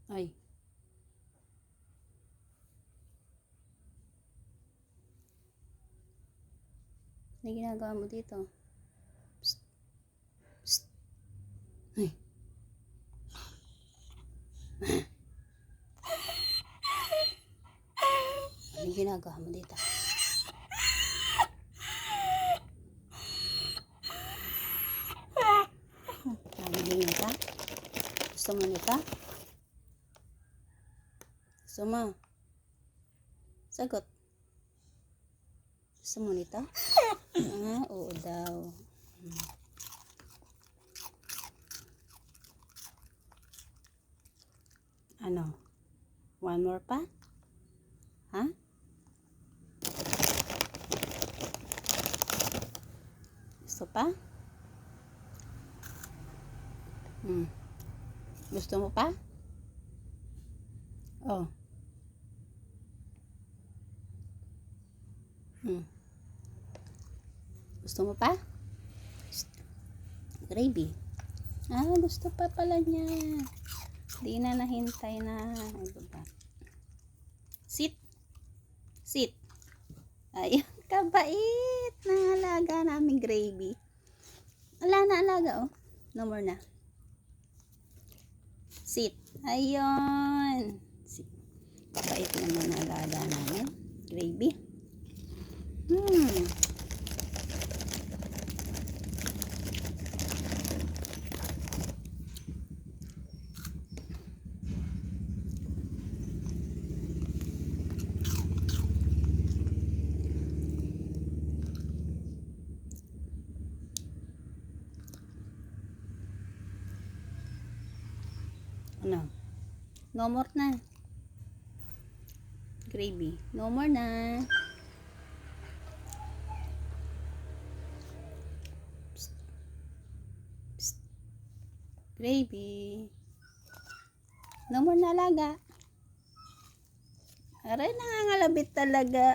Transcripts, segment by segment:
Ay. Ano ginagawa mo dito? Psst. Psst. Ay. Ano ginagawa mo dito? Nabili ka? Gusto mo nito? Gusto mo? Sagot. Gusto mo nito? Oo daw. Ano? One more pa? Ha? Gusto pa? Gusto mo pa? Oh. Gusto mo pa? Gravy. Gusto pa pala niya. Di na nahintay na. Sit. Sit. Ayun, kabait ng alaga namin Gravy. Wala na alaga, oh. No more na. Sit. Ayun. Kabait naman ng alaga namin Gravy. Ano? No more na. Gravy. No more na. Psst. Psst. Gravy. No more na alaga. Aray, nangangalabit talaga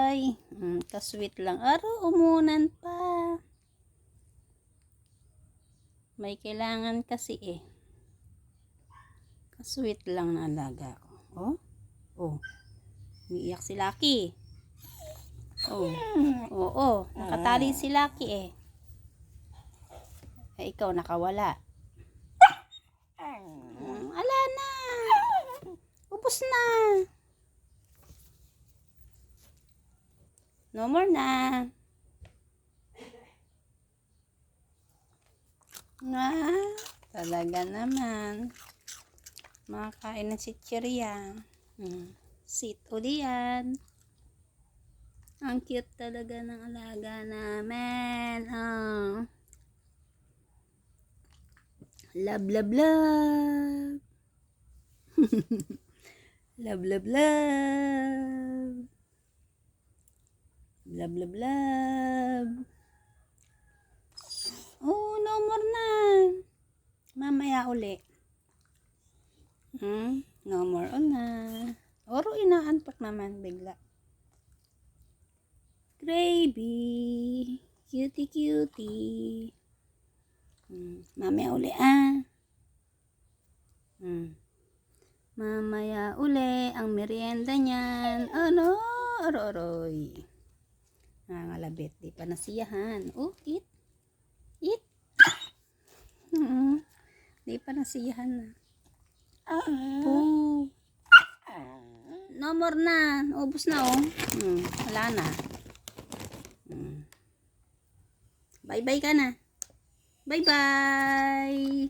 ay. Kasweet lang. Aro, umunan pa. May kailangan kasi eh. Kasweet lang na alaga ko. Oh? Oh. Umiiyak si Lucky. Oh. Oo. Nakatali si Lucky eh. Eh, ikaw nakawala. Ala na. Ubus na. No more na. Talaga naman. Makakain ng sitsirya. Sit ulian. Ang cute talaga ng alaga namin. Love, love, love. Love, love, love. Love, love, love. Oh, no more na. Mamaya uli. No more na. Oro, inaantok naman bigla. Gravy. Cutie, cutie. Mamaya uli Mamaya uli ang merienda niyan. Ano? Oroy. Nangalabit. Di pa nasiyahan. Oh, eat. Eat. Di pa nasiyahan na. Oh. No more na. Ubus na oh. Wala na. Bye-bye ka na. Bye-bye.